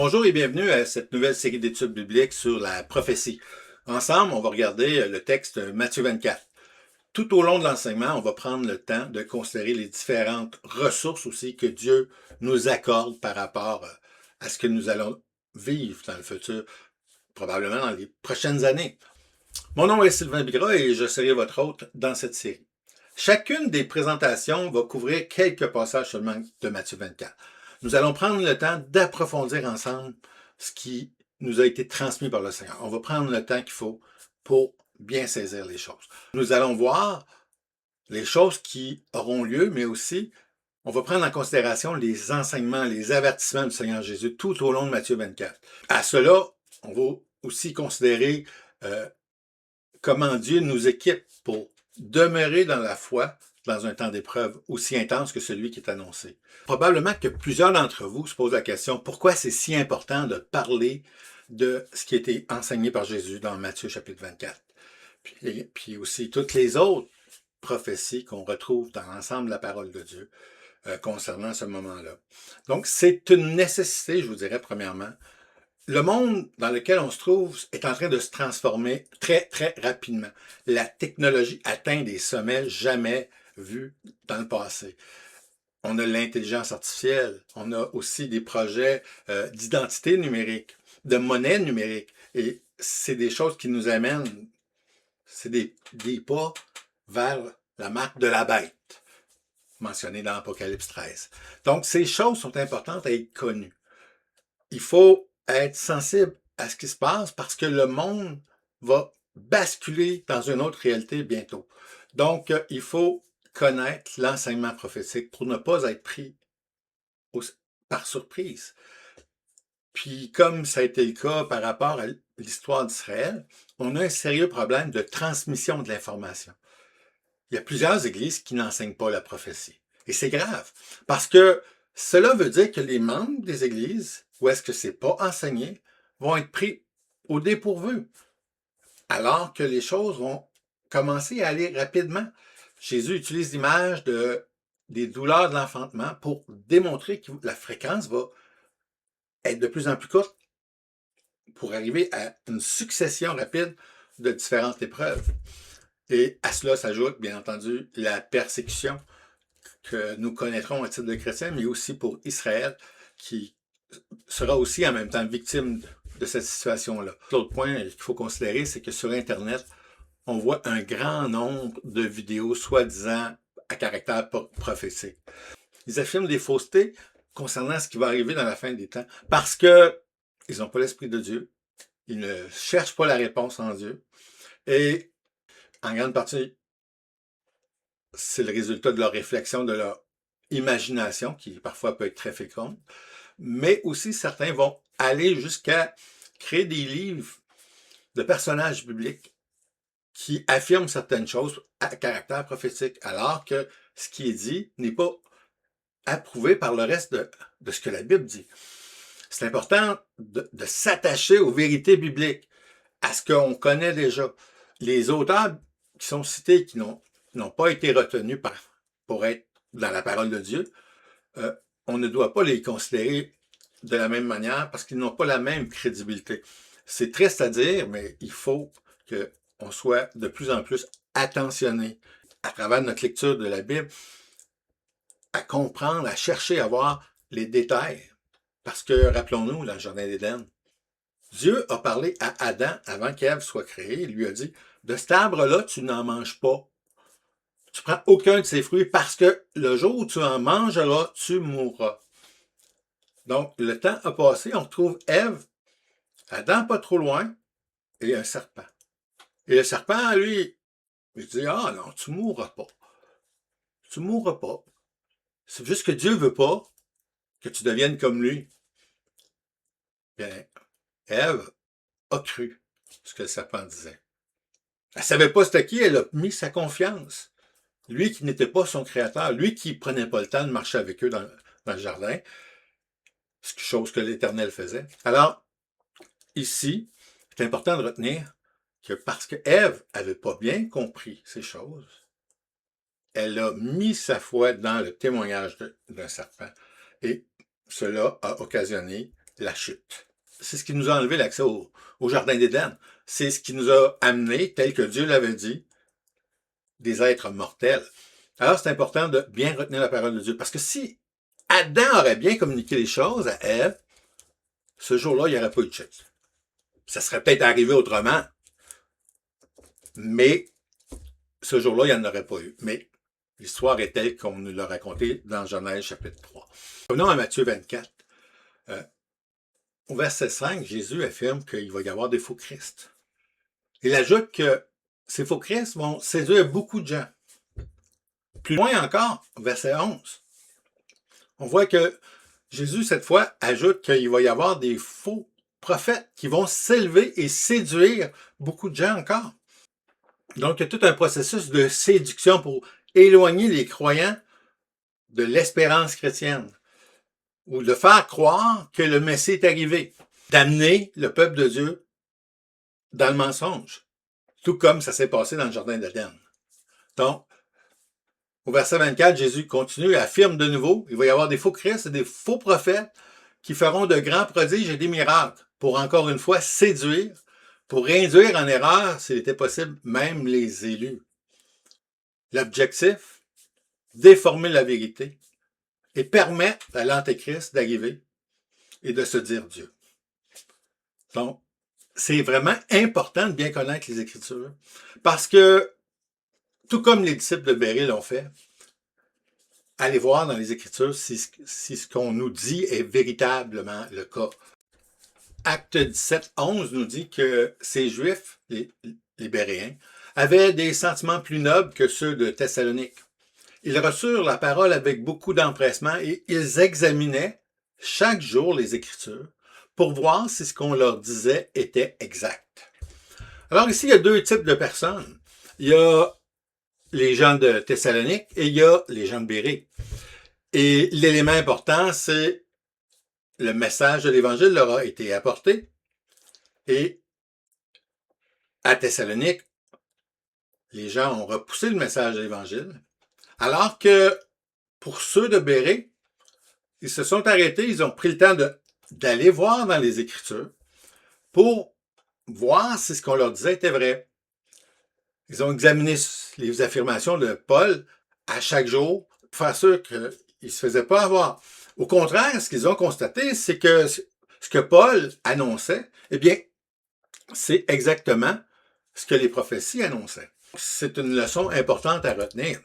Bonjour et bienvenue à cette nouvelle série d'études bibliques sur la prophétie. Ensemble, on va regarder le texte Matthieu 24. Tout au long de l'enseignement, on va prendre le temps de considérer les différentes ressources aussi que Dieu nous accorde par rapport à ce que nous allons vivre dans le futur, probablement dans les prochaines années. Mon nom est Sylvain Bigras et je serai votre hôte dans cette série. Chacune des présentations va couvrir quelques passages seulement de Matthieu 24. Nous allons prendre le temps d'approfondir ensemble ce qui nous a été transmis par le Seigneur. On va prendre le temps qu'il faut pour bien saisir les choses. Nous allons voir les choses qui auront lieu, mais aussi on va prendre en considération les enseignements, les avertissements du Seigneur Jésus tout au long de Matthieu 24. À cela, on va aussi considérer comment Dieu nous équipe pour demeurer dans la foi dans un temps d'épreuve aussi intense que celui qui est annoncé. Probablement que plusieurs d'entre vous se posent la question pourquoi c'est si important de parler de ce qui a été enseigné par Jésus dans Matthieu chapitre 24. Puis aussi toutes les autres prophéties qu'on retrouve dans l'ensemble de la parole de Dieu concernant ce moment-là. Donc, c'est une nécessité, je vous dirais, premièrement. Le monde dans lequel on se trouve est en train de se transformer très, très rapidement. La technologie atteint des sommets jamais vus dans le passé. On a l'intelligence artificielle, on a aussi des projets d'identité numérique, de monnaie numérique. Et c'est des choses qui nous amènent, c'est des pas vers la marque de la bête, mentionnée dans Apocalypse 13. Donc, ces choses sont importantes à être connues. Il faut être sensible à ce qui se passe parce que le monde va basculer dans une autre réalité bientôt. Donc, il faut connaître l'enseignement prophétique pour ne pas être pris par surprise. Puis, comme ça a été le cas par rapport à l'histoire d'Israël, on a un sérieux problème de transmission de l'information. Il y a plusieurs églises qui n'enseignent pas la prophétie. Et c'est grave, parce que cela veut dire que les membres des églises, où est-ce que c'est pas enseigné, vont être pris au dépourvu, alors que les choses vont commencer à aller rapidement. Jésus utilise l'image des douleurs de l'enfantement pour démontrer que la fréquence va être de plus en plus courte pour arriver à une succession rapide de différentes épreuves. Et à cela s'ajoute, bien entendu, la persécution que nous connaîtrons à titre de chrétiens, mais aussi pour Israël, qui sera aussi en même temps victime de cette situation-là. L'autre point qu'il faut considérer, c'est que sur Internet, on voit un grand nombre de vidéos soi-disant à caractère prophétique. Ils affirment des faussetés concernant ce qui va arriver dans la fin des temps parce que ils n'ont pas l'Esprit de Dieu, ils ne cherchent pas la réponse en Dieu et en grande partie, c'est le résultat de leur réflexion, de leur imagination, qui parfois peut être très féconde, mais aussi certains vont aller jusqu'à créer des livres de personnages bibliques qui affirment certaines choses à caractère prophétique, alors que ce qui est dit n'est pas approuvé par le reste de ce que la Bible dit. C'est important de s'attacher aux vérités bibliques, à ce qu'on connaît déjà. Les auteurs qui sont cités, qui n'ont pas été retenus pour être dans la parole de Dieu, on ne doit pas les considérer de la même manière parce qu'ils n'ont pas la même crédibilité. C'est triste à dire, mais il faut qu'on soit de plus en plus attentionné à travers notre lecture de la Bible, à comprendre, à chercher à voir les détails. Parce que, rappelons-nous, dans le Jardin d'Éden, Dieu a parlé à Adam avant qu'Ève soit créée. Il lui a dit, de cet arbre-là, tu n'en manges pas. Tu prends aucun de ses fruits parce que le jour où tu en mangeras, tu mourras. Donc, le temps a passé, on retrouve Ève, Adam pas trop loin, et un serpent. Et le serpent, lui, il dit, ah non, tu mourras pas. Tu mourras pas. C'est juste que Dieu veut pas que tu deviennes comme lui. Bien, Ève a cru ce que le serpent disait. Elle savait pas c'était qui, elle a mis sa confiance. Lui qui n'était pas son créateur, lui qui prenait pas le temps de marcher avec eux dans le jardin, chose que l'Éternel faisait. Alors, ici, c'est important de retenir que parce que Ève avait pas bien compris ces choses, elle a mis sa foi dans le témoignage d'un serpent. Et cela a occasionné la chute. C'est ce qui nous a enlevé l'accès au Jardin d'Éden. C'est ce qui nous a amené, tel que Dieu l'avait dit, des êtres mortels. Alors, c'est important de bien retenir la parole de Dieu. Parce que si Adam aurait bien communiqué les choses à Ève, ce jour-là, il n'y aurait pas eu de chute. Ça serait peut-être arrivé autrement, mais ce jour-là, il n'y en aurait pas eu. Mais l'histoire est telle qu'on nous l'a racontée dans Genèse chapitre 3. Revenons à Matthieu 24. Au verset 5, Jésus affirme qu'il va y avoir des faux Christ. Il ajoute que ces faux Christ vont séduire beaucoup de gens. Plus loin encore, verset 11, on voit que Jésus, cette fois, ajoute qu'il va y avoir des faux prophètes qui vont s'élever et séduire beaucoup de gens encore. Donc, il y a tout un processus de séduction pour éloigner les croyants de l'espérance chrétienne ou de faire croire que le Messie est arrivé, d'amener le peuple de Dieu dans le mensonge, tout comme ça s'est passé dans le Jardin d'Éden. Donc, au verset 24, Jésus continue et affirme de nouveau, il va y avoir des faux Christ et des faux prophètes qui feront de grands prodiges et des miracles pour, encore une fois, séduire, pour induire en erreur, s'il était possible, même les élus. L'objectif, déformer la vérité et permettre à l'Antéchrist d'arriver et de se dire Dieu. Donc, c'est vraiment important de bien connaître les Écritures parce que, tout comme les disciples de Béry l'ont fait, allez voir dans les Écritures si ce qu'on nous dit est véritablement le cas. Acte 17, 11 nous dit que ces Juifs, les Béréens, avaient des sentiments plus nobles que ceux de Thessalonique. Ils reçurent la parole avec beaucoup d'empressement et ils examinaient chaque jour les Écritures pour voir si ce qu'on leur disait était exact. Alors ici, il y a deux types de personnes. Il y a les gens de Thessalonique et il y a les gens de Bérée. Et l'élément important, c'est le message de l'Évangile leur a été apporté. Et à Thessalonique, les gens ont repoussé le message de l'Évangile. Alors que pour ceux de Bérée, ils se sont arrêtés, ils ont pris le temps d'aller voir dans les Écritures pour voir si ce qu'on leur disait était vrai. Ils ont examiné les affirmations de Paul à chaque jour pour faire sûr qu'ils ne se faisaient pas avoir. Au contraire, ce qu'ils ont constaté, c'est que ce que Paul annonçait, eh bien, c'est exactement ce que les prophéties annonçaient. C'est une leçon importante à retenir.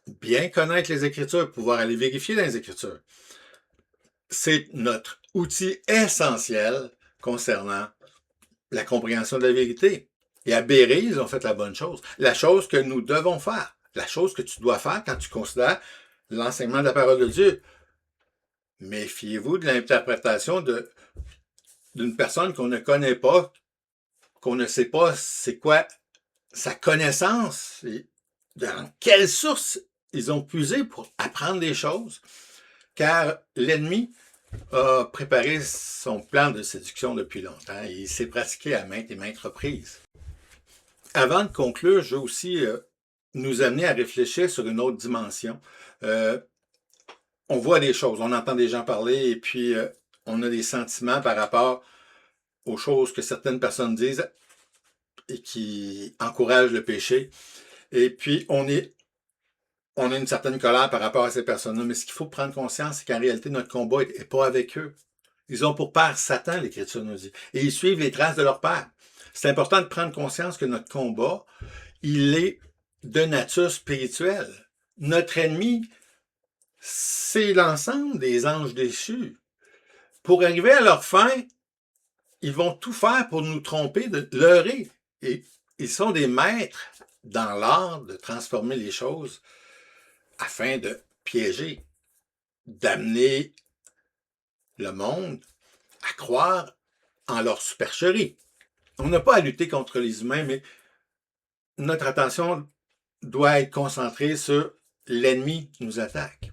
Bien connaître les Écritures, pouvoir aller vérifier dans les Écritures. C'est notre outil essentiel concernant la compréhension de la vérité. Et à Bérée, ils ont fait la bonne chose. La chose que nous devons faire. La chose que tu dois faire quand tu considères l'enseignement de la parole de Dieu. Méfiez-vous de l'interprétation d'une personne qu'on ne connaît pas, qu'on ne sait pas c'est quoi sa connaissance, et dans quelle source ils ont puisé pour apprendre des choses, car l'ennemi a préparé son plan de séduction depuis longtemps et il s'est pratiqué à maintes et maintes reprises. Avant de conclure, je veux aussi nous amener à réfléchir sur une autre dimension. On voit des choses, on entend des gens parler et puis on a des sentiments par rapport aux choses que certaines personnes disent et qui encouragent le péché. Et puis on a une certaine colère par rapport à ces personnes-là. Mais ce qu'il faut prendre conscience, c'est qu'en réalité, notre combat n'est pas avec eux. Ils ont pour père Satan, l'Écriture nous dit. Et ils suivent les traces de leur père. C'est important de prendre conscience que notre combat, il est de nature spirituelle. Notre ennemi, c'est l'ensemble des anges déchus. Pour arriver à leur fin, ils vont tout faire pour nous tromper, de leurrer. Et ils sont des maîtres dans l'art de transformer les choses afin de piéger, d'amener le monde à croire en leur supercherie. On n'a pas à lutter contre les humains, mais notre attention doit être concentrée sur l'ennemi qui nous attaque.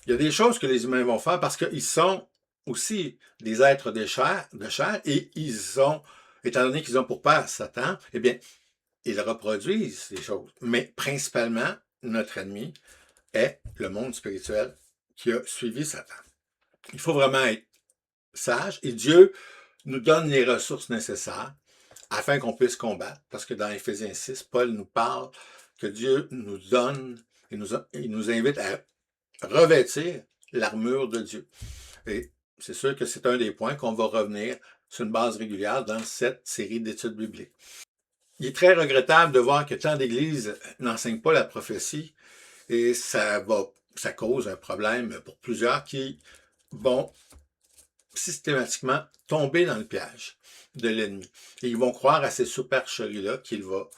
Il y a des choses que les humains vont faire parce qu'ils sont aussi des êtres de chair et ils ont, étant donné qu'ils ont pour père Satan, eh bien, ils reproduisent ces choses. Mais principalement, notre ennemi est le monde spirituel qui a suivi Satan. Il faut vraiment être sages et Dieu nous donne les ressources nécessaires afin qu'on puisse combattre. Parce que dans Éphésiens 6, Paul nous parle que Dieu nous donne et il nous invite à revêtir l'armure de Dieu. Et c'est sûr que c'est un des points qu'on va revenir sur une base régulière dans cette série d'études bibliques. Il est très regrettable de voir que tant d'Églises n'enseignent pas la prophétie et ça cause un problème pour plusieurs qui vont systématiquement tomber dans le piège de l'ennemi. Et ils vont croire à ces supercheries-là qu'il va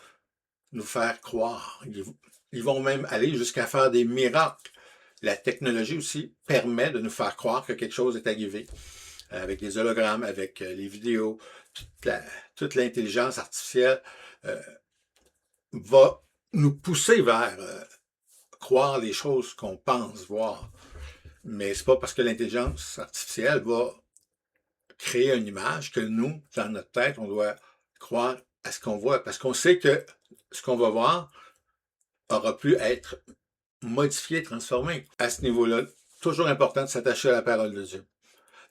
nous faire croire. Ils vont même aller jusqu'à faire des miracles. La technologie aussi permet de nous faire croire que quelque chose est arrivé. Avec des hologrammes, avec les vidéos, toute l'intelligence artificielle va nous pousser vers croire les choses qu'on pense voir. Mais c'est pas parce que l'intelligence artificielle va créer une image que nous, dans notre tête, on doit croire à ce qu'on voit. Parce qu'on sait que ce qu'on va voir aura pu être modifié, transformé. À ce niveau-là, toujours important de s'attacher à la parole de Dieu.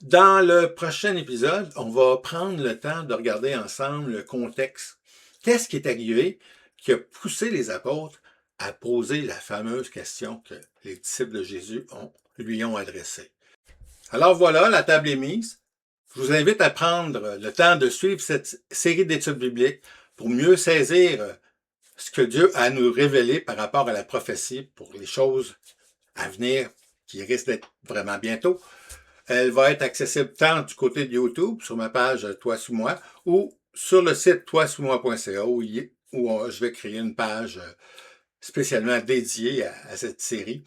Dans le prochain épisode, on va prendre le temps de regarder ensemble le contexte. Qu'est-ce qui est arrivé qui a poussé les apôtres à poser la fameuse question que les disciples de Jésus lui ont adressée. Alors voilà, la table est mise. Je vous invite à prendre le temps de suivre cette série d'études bibliques pour mieux saisir ce que Dieu a à nous révéler par rapport à la prophétie pour les choses à venir qui risquent d'être vraiment bientôt. Elle va être accessible tant du côté de YouTube, sur ma page Toi sous moi, ou sur le site toisousmoi.ca où je vais créer une page spécialement dédiée à cette série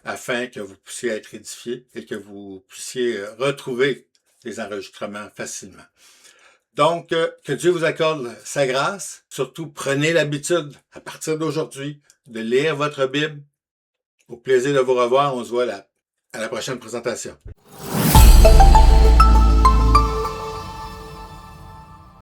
afin que vous puissiez être édifiés et que vous puissiez retrouver les enregistrements facilement. Donc, que Dieu vous accorde sa grâce. Surtout, prenez l'habitude, à partir d'aujourd'hui, de lire votre Bible. Au plaisir de vous revoir. On se voit à la prochaine présentation.